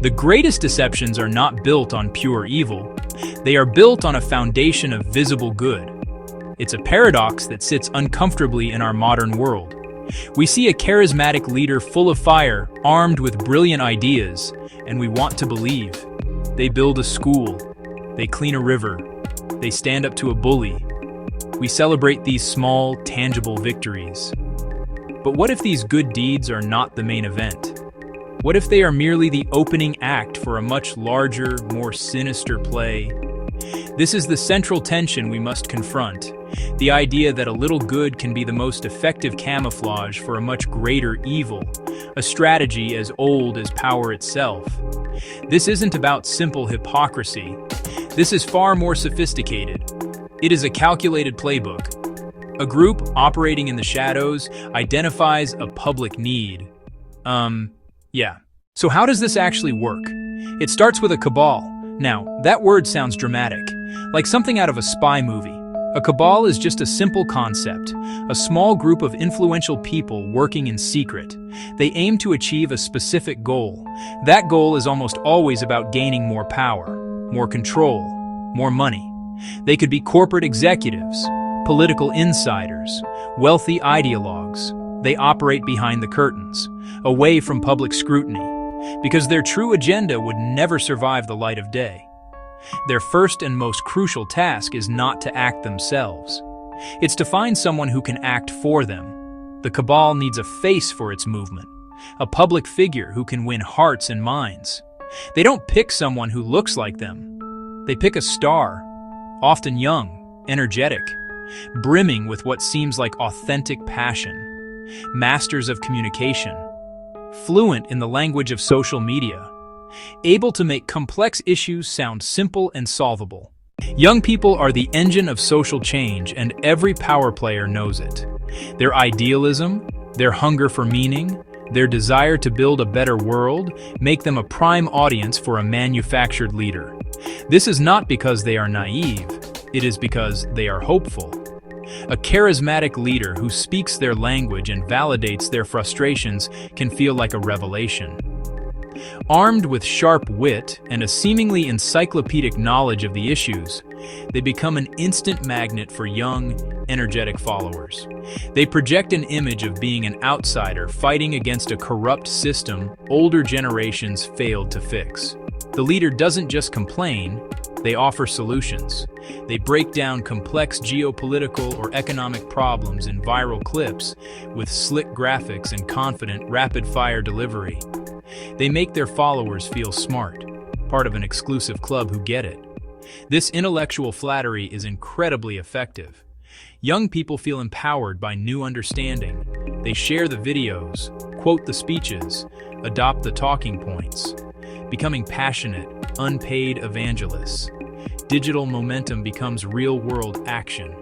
The greatest deceptions are not built on pure evil. They are built on a foundation of visible good. It's a paradox that sits uncomfortably in our modern world. We see a charismatic leader full of fire, armed with brilliant ideas, and we want to believe. They build a school. They clean a river. They stand up to a bully. We celebrate these small, tangible victories. But what if these good deeds are not the main event? What if they are merely the opening act for a much larger, more sinister play? This is the central tension we must confront. The idea that a little good can be the most effective camouflage for a much greater evil, a strategy as old as power itself. This isn't about simple hypocrisy. This is far more sophisticated. It is a calculated playbook. A group operating in the shadows identifies a public need. Yeah. So how does this actually work? It starts with a cabal. Now, that word sounds dramatic, like something out of a spy movie. A cabal is just a simple concept, a small group of influential people working in secret. They aim to achieve a specific goal. That goal is almost always about gaining more power, more control, more money. They could be corporate executives, political insiders, wealthy ideologues. They operate behind the curtains, away from public scrutiny, because their true agenda would never survive the light of day. Their first and most crucial task is not to act themselves. It's to find someone who can act for them. The cabal needs a face for its movement, a public figure who can win hearts and minds. They don't pick someone who looks like them. They pick a star, often young, energetic, brimming with what seems like authentic passion. Masters of communication, fluent in the language of social media, able to make complex issues sound simple and solvable. Young people are the engine of social change, and every power player knows it. Their idealism, their hunger for meaning, their desire to build a better world make them a prime audience for a manufactured leader. This is not because they are naive, it is because they are hopeful. A charismatic leader who speaks their language and validates their frustrations can feel like a revelation. Armed with sharp wit and a seemingly encyclopedic knowledge of the issues, they become an instant magnet for young, energetic followers. They project an image of being an outsider fighting against a corrupt system older generations failed to fix. The leader doesn't just complain, they offer solutions. They break down complex geopolitical or economic problems in viral clips with slick graphics and confident, rapid-fire delivery. They make their followers feel smart, part of an exclusive club who get it. This intellectual flattery is incredibly effective. Young people feel empowered by new understanding. They share the videos, quote the speeches, adopt the talking points, becoming passionate, unpaid evangelists. Digital momentum becomes real-world action.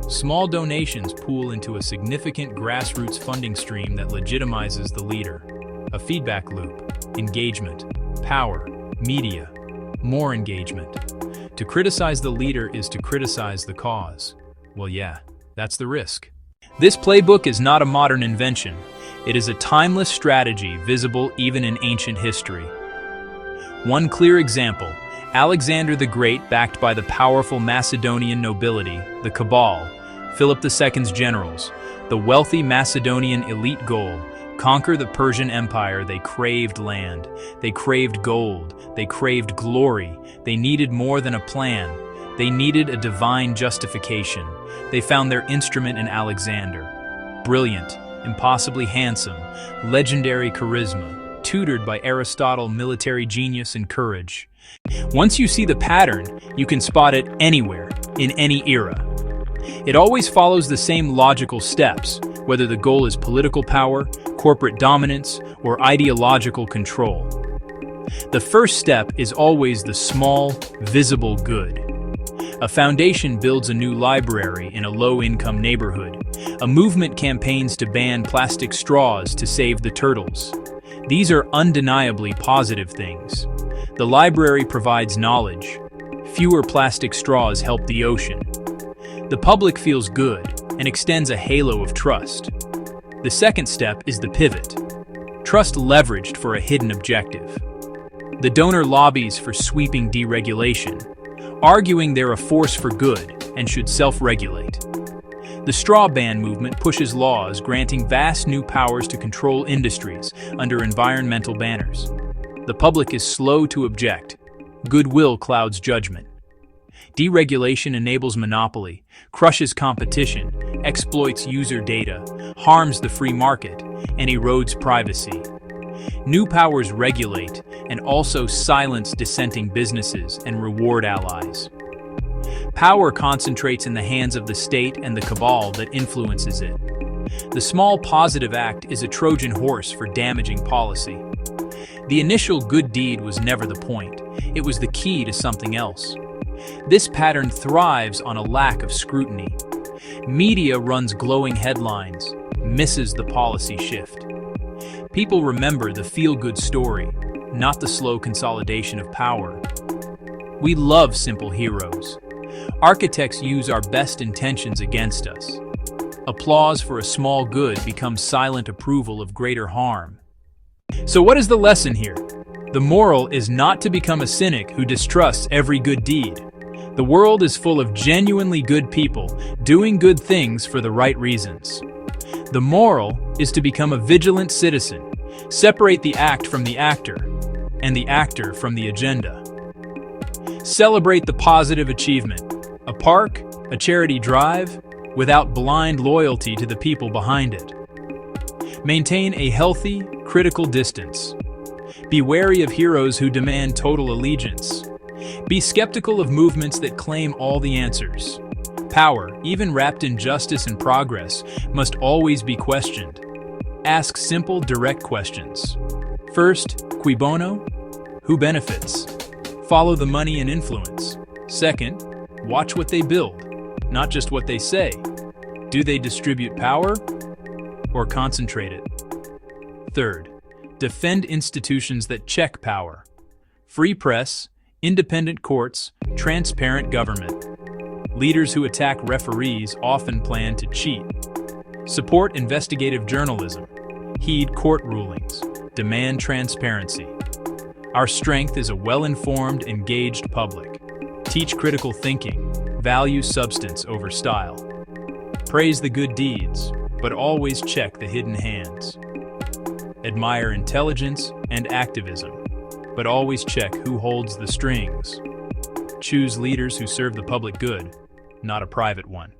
Small donations pool into a significant grassroots funding stream that legitimizes the leader. A feedback loop, engagement, power, media, more engagement. To criticize the leader is to criticize the cause. Well, yeah, that's the risk. This playbook is not a modern invention. It is a timeless strategy visible even in ancient history. One clear example, Alexander the Great backed by the powerful Macedonian nobility, the Cabal, Philip II's generals, the wealthy Macedonian elite goal, conquer the Persian Empire. They craved land, they craved gold, they craved glory. They needed more than a plan. They needed a divine justification. They found their instrument in Alexander. Brilliant, impossibly handsome, legendary charisma, tutored by Aristotle, military genius and courage. Once you see the pattern, you can spot it anywhere, in any era. It always follows the same logical steps, whether the goal is political power, corporate dominance, or ideological control. The first step is always the small, visible good. A foundation builds a new library in a low-income neighborhood. A movement campaigns to ban plastic straws to save the turtles. These are undeniably positive things. The library provides knowledge. Fewer plastic straws help the ocean. The public feels good and extends a halo of trust. The second step is the pivot. Trust leveraged for a hidden objective. The donor lobbies for sweeping deregulation, arguing they're a force for good and should self-regulate. The straw ban movement pushes laws granting vast new powers to control industries under environmental banners. The public is slow to object. Goodwill clouds judgment. Deregulation enables monopoly, crushes competition, exploits user data, harms the free market, and erodes privacy. New powers regulate and also silence dissenting businesses and reward allies. Power concentrates in the hands of the state and the cabal that influences it. The small positive act is a Trojan horse for damaging policy. The initial good deed was never the point. It was the key to something else. This pattern thrives on a lack of scrutiny. Media runs glowing headlines, misses the policy shift. People remember the feel-good story, not the slow consolidation of power. We love simple heroes. Architects use our best intentions against us. Applause for a small good becomes silent approval of greater harm. So what is the lesson here? The moral is not to become a cynic who distrusts every good deed. The world is full of genuinely good people doing good things for the right reasons. The moral is to become a vigilant citizen, separate the act from the actor, and the actor from the agenda. Celebrate the positive achievement, a park, a charity drive, without blind loyalty to the people behind it. Maintain a healthy, critical distance. Be wary of heroes who demand total allegiance. Be skeptical of movements that claim all the answers. Power, even wrapped in justice and progress, must always be questioned. Ask simple, direct questions. First, cui bono? Who benefits? Follow the money and influence. Second, watch what they build, not just what they say. Do they distribute power or concentrate it? Third, defend institutions that check power. Free press, independent courts, transparent government. Leaders who attack referees often plan to cheat. Support investigative journalism. Heed court rulings. Demand transparency. Our strength is a well-informed, engaged public. Teach critical thinking. Value substance over style. Praise the good deeds, but always check the hidden hands. Admire intelligence and activism, but always check who holds the strings. Choose leaders who serve the public good, not a private one.